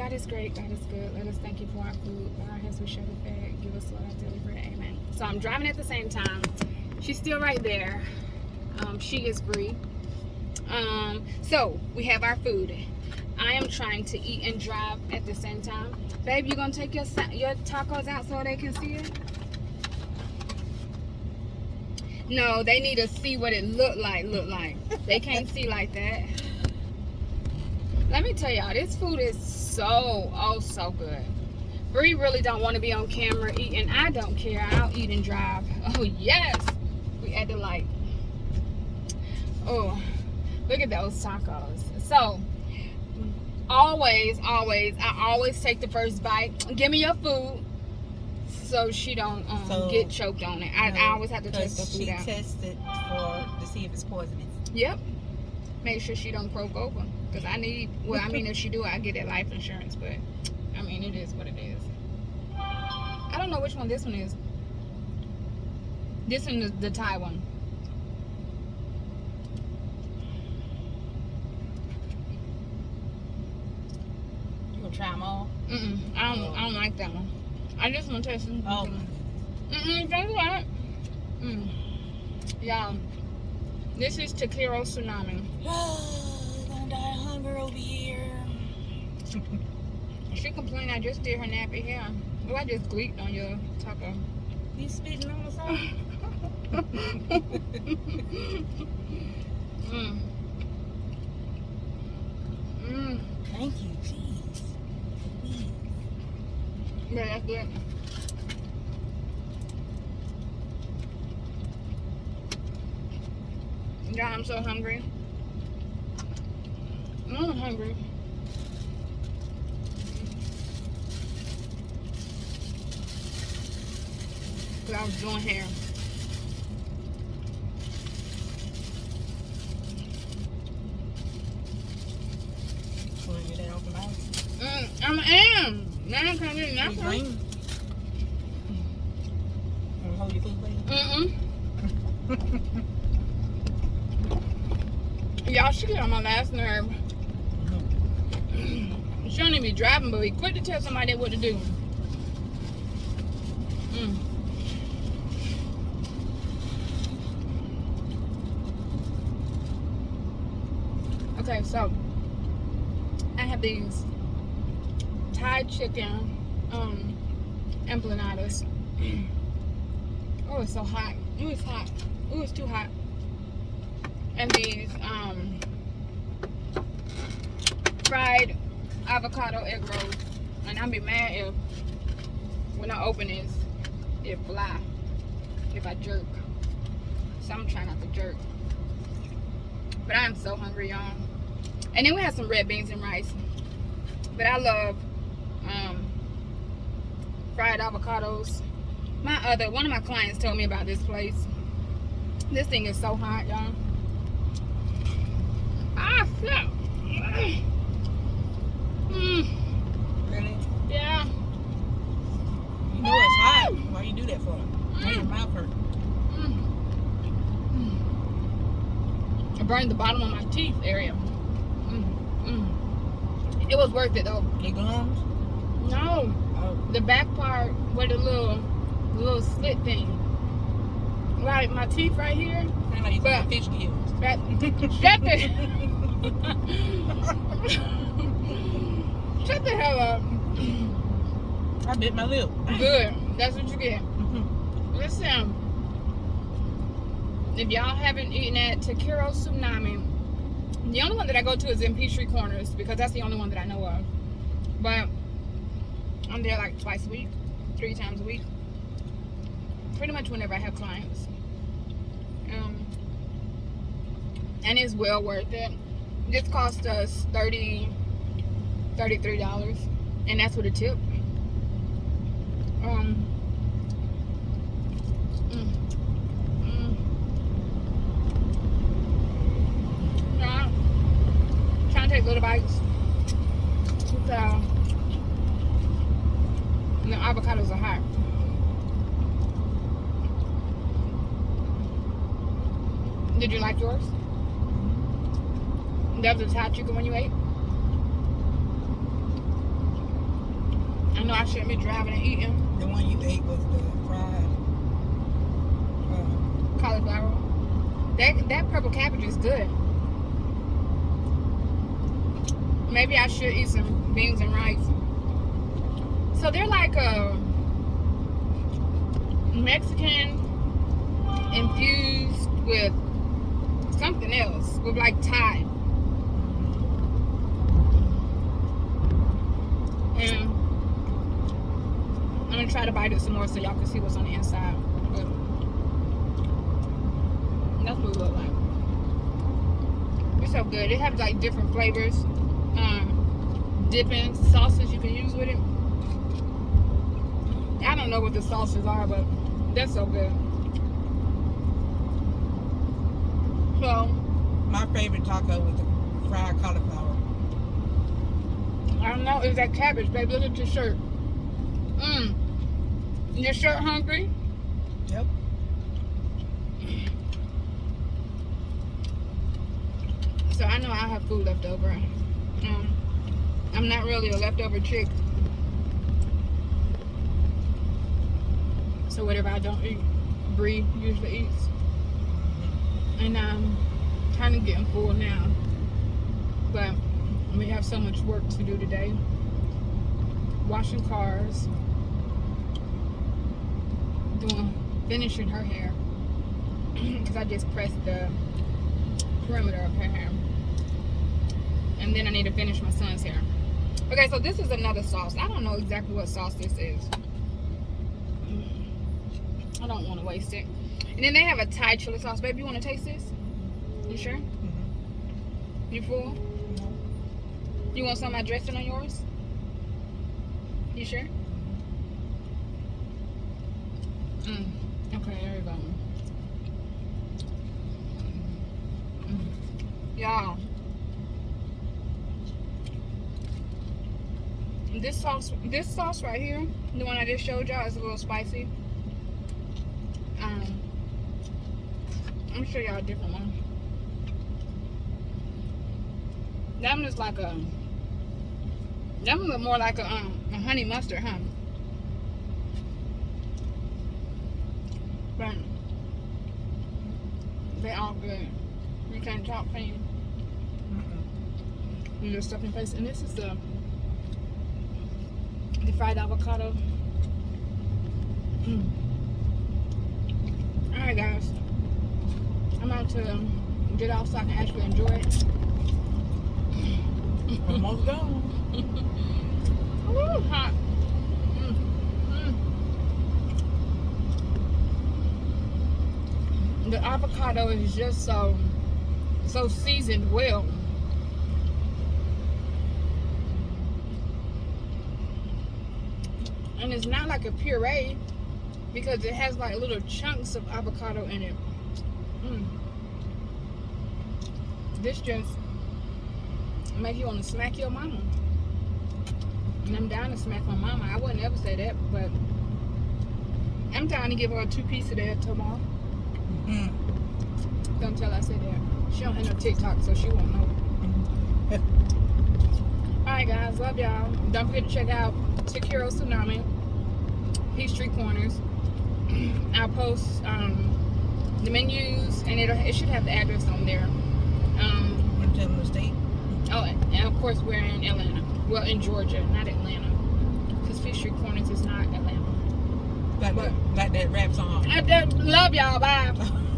God is great. God is good. Let us thank you for our food. Our hands we share the fed. Give us, Lord, our daily bread. Amen. So I'm driving at the same time. She's still right there. She is Bree. So we have our food. I am trying to eat and drive at the same time. Babe, you gonna take your tacos out so they can see it? No, they need to see what it look like. They can't see like that. Let me tell y'all, this food is so good. Bree really don't want to be on camera eating. I don't care. I'll eat and drive. Oh yes, we at the light. Oh, look at those tacos. So I always take the first bite. Give me your food so she don't get choked on it. I always have to test the food out. She tested to see if it's poisonous. Yep. Make sure she don't croak over. Because if she do, I get that life insurance. But, I mean, it is what it is. I don't know which one this one is. This one is the Thai one. You gonna try them all? I don't like that one. I just want to taste them. Oh. Don't do that. Y'all, this is Taqueria Tsunami. Gonna die of hunger over here. She complained I just did her nappy hair. Oh, I just gleeked on your taco. You spitting on the side? Thank you, jeez. Yeah, that's good. Yeah, I'm so hungry. I'm hungry. Because I was doing hair. Want to get that off the mouth? I am. Now I'm kind of getting that one. Want to hold your food, please? Y'all, she get on my last nerve. She don't even be driving, but we quick to tell somebody what to do. Okay, so I have these Thai chicken empanadas. Oh, it's so hot. Oh, it's hot. Oh, it's too hot. And these fried avocado egg rolls. And I'll be mad if when I open this, it fly. If I jerk. So I'm trying not to jerk. But I am so hungry, y'all. And then we have some red beans and rice. But I love fried avocados. One of my clients told me about this place. This thing is so hot, y'all. Ah, snap. Really? Yeah. You know it's hot. Why you do that for? Why your mouth hurt? I burned the bottom of my teeth area. It was worth it though. Your gums? No. Oh. The back part with the little slit thing. Like my teeth right here. Sound like you got fish gills. Shut the hell up. I bit my lip. Good. That's what you get. Listen. If y'all haven't eaten at Taqueria Tsunami, the only one that I go to is in Peachtree Corners because that's the only one that I know of. But I'm there like twice a week, 3 times a week. Pretty much whenever I have clients. And it's well worth it. This cost us $33, and that's with a tip. Trying to take little bites. The avocados are hot. Did you like yours? That was a Thai chicken when you ate? I know I shouldn't be driving and eating The one you ate was the fried. cauliflower. That purple cabbage is good. Maybe I should eat some beans and rice. So they're like a Mexican infused with something else, with like Thai. And I'm gonna try to bite it some more so y'all can see what's on the inside. But that's what it looks like. It's so good. It has like different flavors, dipping sauces you can use with it. I don't know what the sauces are, but they're so good. So My favorite taco was the fried cauliflower. I don't know. It's that cabbage, baby. Look at your shirt. Your shirt hungry? Yep. So I know I have food left over. I'm not really a leftover chick. So whatever I don't eat, Bree usually eats. And I'm kind of getting full now. But we have so much work to do today. Washing cars. Finishing her hair. Because I just pressed the perimeter of her hair. And then I need to finish my son's hair. Okay, so this is another sauce. I don't know exactly what sauce this is. I don't want to waste it. And then they have a Thai chili sauce. Baby, you want to taste this? You sure? Mm-hmm. You full? No. You want some of my dressing on yours? You sure? Okay, there we go. Y'all. This sauce right here, the one I just showed y'all, is a little spicy. I'm gonna show y'all a different one. That one is like that one look more like a honey mustard, huh? But they all good. You can't talk, can you? You just stuff in your face. And this is the fried avocado. Alright guys, I'm about to get off so I can actually enjoy it. Almost done. Ooh, hot. The avocado is just so seasoned well. And it's not like a puree because it has like little chunks of avocado in it. This just make you want to smack your mama. And I'm down to smack my mama. I wouldn't ever say that, but I'm down to give her a 2-piece of that tomorrow. Don't tell I said that. She don't have no TikTok, so she won't know. Alright guys, love y'all. Don't forget to check out Taqueria Tsunami, Peachtree Corners. I'll post the menus, and it should have the address on there. Want to tell them the state? Oh, and of course we're in Atlanta. Well, in Georgia, not Atlanta, because Peachtree Corners is not Atlanta. Like that rap song. I love y'all. Bye.